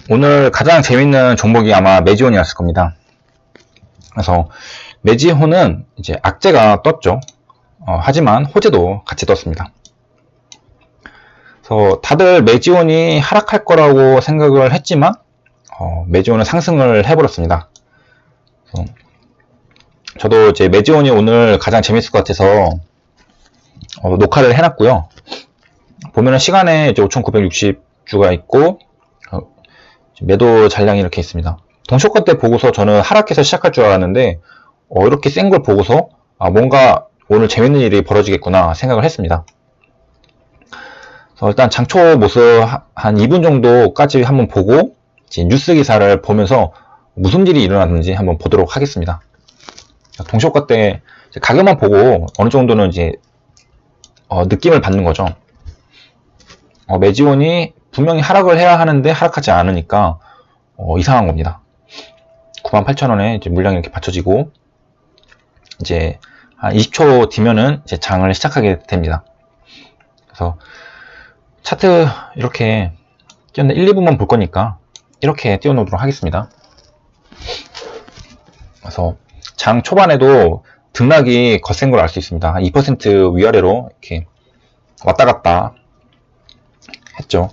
오늘 가장 재밌는 종목이 아마 메지온이었을 겁니다. 그래서 메지온은 이제 악재가 떴죠. 하지만 호재도 같이 떴습니다. 그래서 다들 메지온이 하락할 거라고 생각을 했지만 메지온은 상승을 해버렸습니다. 저도 이제 메지온이 오늘 가장 재밌을 것 같아서 녹화를 해놨고요. 보면은 시간에 이제 5,960주가 있고 매도 잔량이 이렇게 있습니다. 동시효과 때 보고서 저는 하락해서 시작할 줄 알았는데 이렇게 센 걸 보고서 뭔가 오늘 재밌는 일이 벌어지겠구나 생각을 했습니다. 일단 장초 모습 한 2분 정도까지 한번 보고 이제 뉴스 기사를 보면서 무슨 일이 일어났는지 한번 보도록 하겠습니다. 동시효과 때 가격만 보고 어느 정도는 이제 느낌을 받는 거죠. 메지온이 분명히 하락을 해야 하는데 하락하지 않으니까 이상한 겁니다. 98,000원에 이제 물량이 이렇게 받쳐지고 이제 한 20초 뒤면은 이제 장을 시작하게 됩니다. 그래서 차트 이렇게 1, 2분만 볼 거니까 이렇게 띄워놓도록 하겠습니다. 그래서 장 초반에도 등락이 거센 걸 알 수 있습니다. 한 2% 위아래로 이렇게 왔다 갔다 했죠.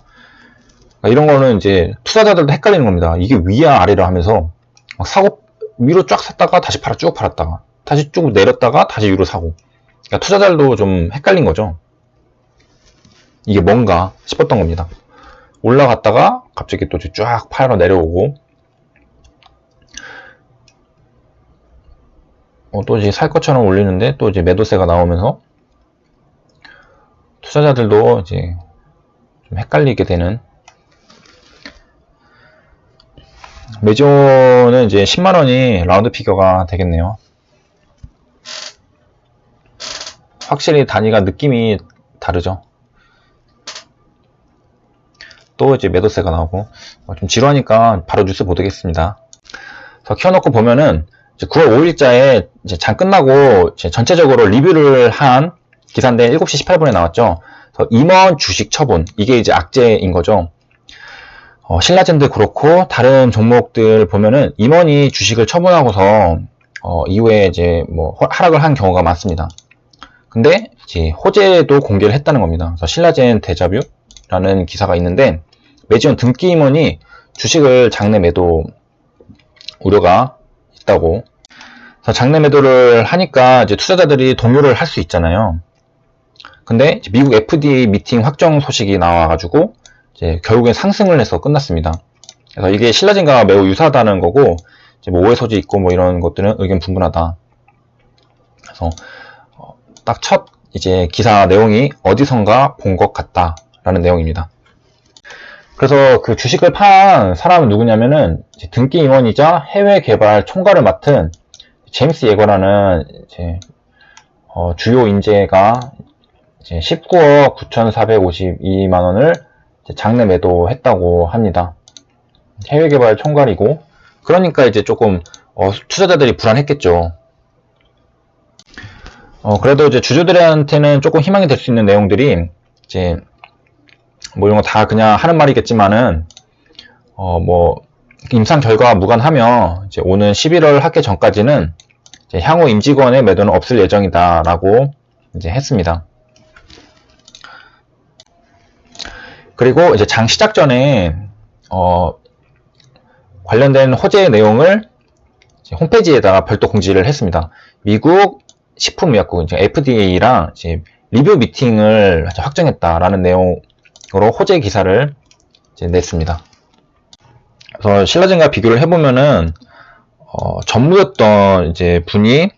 이런 거는 이제 투자자들도 헷갈리는 겁니다. 이게 위야 아래라 하면서 막 사고 위로 쫙 샀다가 다시 쭉 팔았다가 다시 쭉 내렸다가 다시 위로 사고, 그러니까 투자자들도 좀 헷갈린 거죠. 이게 뭔가 싶었던 겁니다. 올라갔다가 갑자기 또 쫙 팔아 내려오고 또 이제 살 것처럼 올리는데 또 이제 매도세가 나오면서 투자자들도 이제 좀 헷갈리게 되는. 메지온은 이제 10만원이 라운드 피겨가 되겠네요. 확실히 단위가 느낌이 다르죠. 또 이제 매도세가 나오고 좀 지루하니까 바로 뉴스 보도겠습니다. 그래서 키워놓고 보면은 이제 9월 5일자에 이제 장 끝나고 이제 전체적으로 리뷰를 한 기사인데 7시 18분에 나왔죠. 그래서 임원 주식 처분, 이게 이제 악재인 거죠. 신라젠도 그렇고 다른 종목들 보면은 임원이 주식을 처분하고서 이후에 이제 뭐 하락을 한 경우가 많습니다. 근데 이제 호재도 공개를 했다는 겁니다. 그래서 신라젠 데자뷰라는 기사가 있는데 메지온 등기 임원이 주식을 장내 매도 우려가 있다고. 그래서 장내 매도를 하니까 이제 투자자들이 동요를 할 수 있잖아요. 근데 미국 FDA 미팅 확정 소식이 나와가지고 이제 결국엔 상승을 해서 끝났습니다. 그래서 이게 신라젠과 매우 유사하다는 거고, 이제 뭐 오해 소지 있고 뭐 이런 것들은 의견 분분하다. 그래서 딱 첫 이제 기사 내용이 어디선가 본 것 같다라는 내용입니다. 그래서 그 주식을 판 사람은 누구냐면은 등기 임원이자 해외 개발 총괄을 맡은 제임스 예거라는 이제 주요 인재가 이제 19억 9,452만 원을 장내 매도했다고 합니다. 해외 개발 총괄이고, 그러니까 이제 조금 투자자들이 불안했겠죠. 그래도 이제 주주들한테는 조금 희망이 될 수 있는 내용들이 이제 뭐 이런 거 다 그냥 하는 말이겠지만은 뭐 임상 결과와 무관하며 이제 오는 11월 합계 전까지는 이제 향후 임직원의 매도는 없을 예정이다라고 이제 했습니다. 그리고 이제 장 시작 전에 관련된 호재 내용을 홈페이지에다가 별도 공지를 했습니다. 미국 식품의약국 FDA랑 이제 리뷰 미팅을 확정했다라는 내용으로 호재 기사를 이제 냈습니다. 그래서 신라젠과 비교를 해보면은 전무였던 이제 분이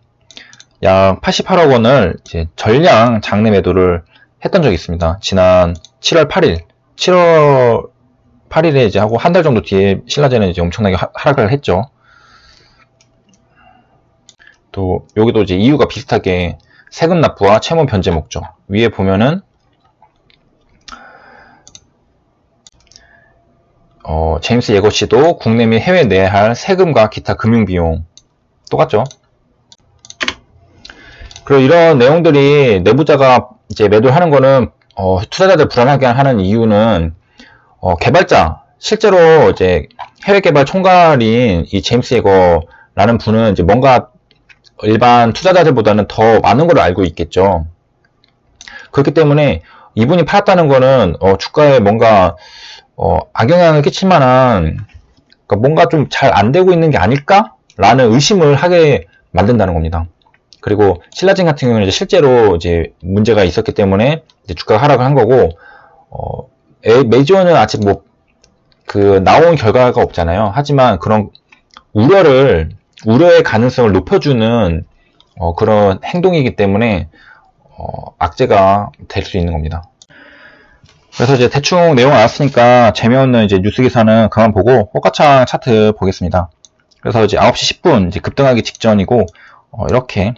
약 88억 원을 이제 전량 장내 매도를 했던 적이 있습니다. 지난 7월 8일, 7월 8일에 이제 하고 한 달 정도 뒤에 신라젠은 이제 엄청나게 하락을 했죠. 또 여기도 이제 이유가 비슷하게 세금 납부와 채무 변제 목적. 위에 보면은 제임스 예거 씨도 국내 및 해외 내야 할 세금과 기타 금융 비용 똑같죠. 그리고 이런 내용들이 내부자가 이제 매도를 하는 거는 투자자들 불안하게 하는 이유는 개발자, 실제로 이제 해외 개발 총괄인 이 제임스 예거라는 분은 이제 뭔가 일반 투자자들보다는 더 많은 걸 알고 있겠죠. 그렇기 때문에 이분이 팔았다는 거는 주가에 뭔가 악영향을 끼칠 만한, 그러니까 뭔가 좀 잘 안 되고 있는 게 아닐까라는 의심을 하게 만든다는 겁니다. 그리고 신라젠 같은 경우는 이제 실제로 이제 문제가 있었기 때문에 이제 주가가 하락을 한 거고, 메이저는 아직 뭐 그 나온 결과가 없잖아요. 하지만 그런 우려의 가능성을 높여주는 그런 행동이기 때문에 악재가 될 수 있는 겁니다. 그래서 이제 대충 내용 알았으니까 재미없는 이제 뉴스 기사는 그만 보고 호가창 차트 보겠습니다. 그래서 이제 9시 10분 이제 급등하기 직전이고, 이렇게,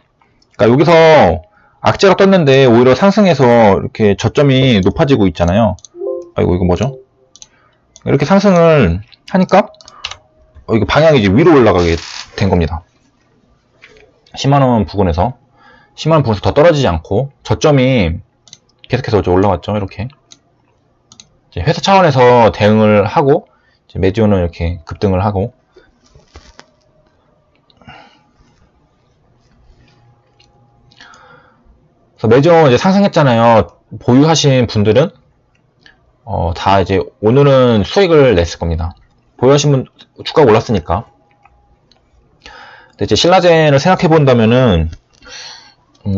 그러니까 여기서 악재가 떴는데 오히려 상승해서 이렇게 저점이 높아지고 있잖아요. 아이고, 이거 뭐죠? 이렇게 상승을 하니까 이거 방향이 이제 위로 올라가게 된 겁니다. 10만원 부근에서 더 떨어지지 않고 저점이 계속해서 이제 올라왔죠. 이렇게 이제 회사 차원에서 대응을 하고, 이제 메디오는 이렇게 급등을 하고, 그래서 메디오 이제 상승했잖아요. 보유하신 분들은 다 이제 오늘은 수익을 냈을 겁니다. 보유하신 분 주가가 올랐으니까. 근데 이제 신라젠을 생각해 본다면은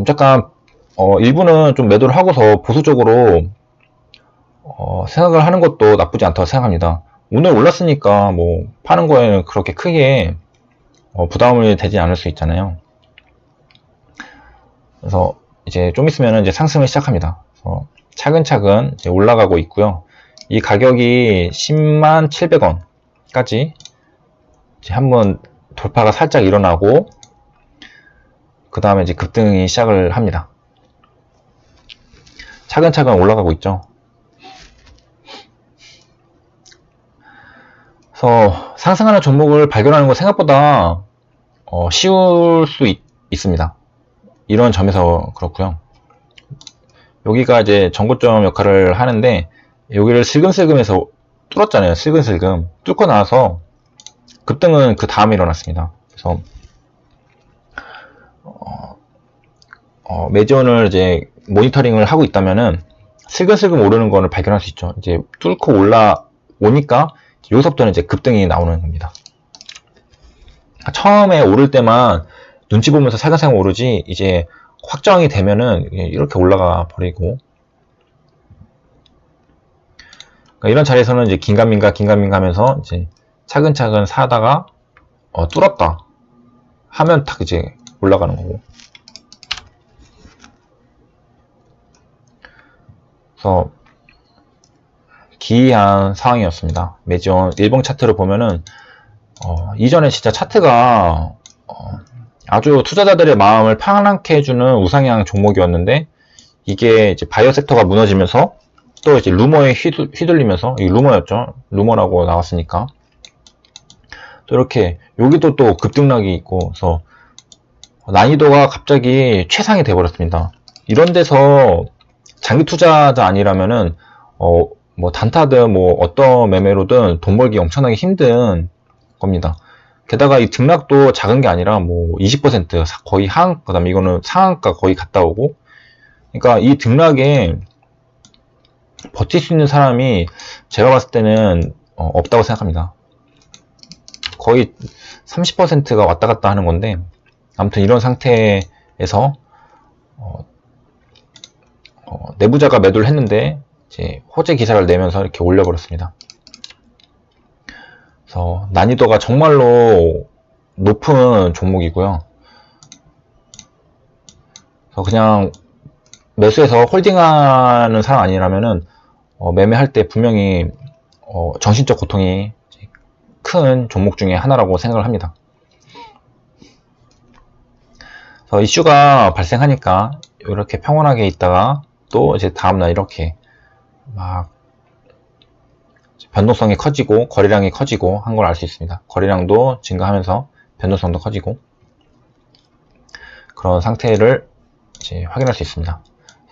약간 일부는 좀 매도를 하고서 보수적으로 생각을 하는 것도 나쁘지 않다고 생각합니다. 오늘 올랐으니까 뭐 파는 거에는 그렇게 크게 부담이 되지 않을 수 있잖아요. 그래서 이제 좀 있으면 이제 상승을 시작합니다. 그래서 차근차근 이제 올라가고 있고요. 이 가격이 10만 700원까지 이제 한번 돌파가 살짝 일어나고, 그 다음에 이제 급등이 시작을 합니다. 차근차근 올라가고 있죠. 그래서 상승하는 종목을 발견하는 거 생각보다 쉬울 수 있습니다. 이런 점에서 그렇고요. 여기가 이제 전고점 역할을 하는데, 여기를 슬금슬금해서 뚫었잖아요. 슬금슬금 뚫고 나서 급등은 그 다음에 일어났습니다. 그래서 매지원을 이제 모니터링을 하고 있다면은 슬금슬금 오르는 거를 발견할 수 있죠. 이제 뚫고 올라오니까 여기서부터는 이제 급등이 나오는 겁니다. 처음에 오를 때만 눈치 보면서 살살살 오르지, 이제 확정이 되면은 이렇게 올라가 버리고, 그러니까 이런 자리에서는 이제 긴가민가 하면서 이제 차근차근 사다가 뚫었다 하면 딱 이제 올라가는 거고. 그래서 기이한 상황이었습니다. 매지원 일봉 차트를 보면은 이전에 진짜 차트가 아주 투자자들의 마음을 편안하게 해주는 우상향 종목이었는데, 이게 이제 바이오 섹터가 무너지면서 또 이제 루머에 휘둘리면서, 이 루머였죠. 루머라고 나왔으니까. 또 이렇게 여기도 또 급등락이 있고, 그래서 난이도가 갑자기 최상이 돼버렸습니다. 이런 데서 장기 투자자 아니라면은 뭐 단타든 뭐 어떤 매매로든 돈 벌기 엄청나게 힘든 겁니다. 게다가 이 등락도 작은 게 아니라 뭐 20% 거의 그 다음에 이거는 상한가 거의 갔다 오고, 그러니까 이 등락에 버틸 수 있는 사람이 제가 봤을 때는 없다고 생각합니다. 거의 30%가 왔다 갔다 하는 건데, 아무튼 이런 상태에서 내부자가 매도를 했는데 이제 호재 기사를 내면서 이렇게 올려버렸습니다. 그래서 난이도가 정말로 높은 종목이고요. 그래서 그냥 매수해서 홀딩하는 사람 아니라면은 매매할 때 분명히 정신적 고통이 큰 종목 중에 하나라고 생각을 합니다. 그래서 이슈가 발생하니까 이렇게 평온하게 있다가 또 이제 다음날 이렇게 막 변동성이 커지고 거래량이 커지고 한 걸 알 수 있습니다. 거래량도 증가하면서 변동성도 커지고 그런 상태를 이제 확인할 수 있습니다.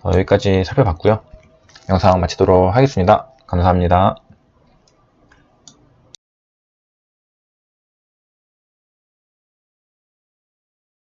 여기까지 살펴봤고요. 영상 마치도록 하겠습니다. 감사합니다.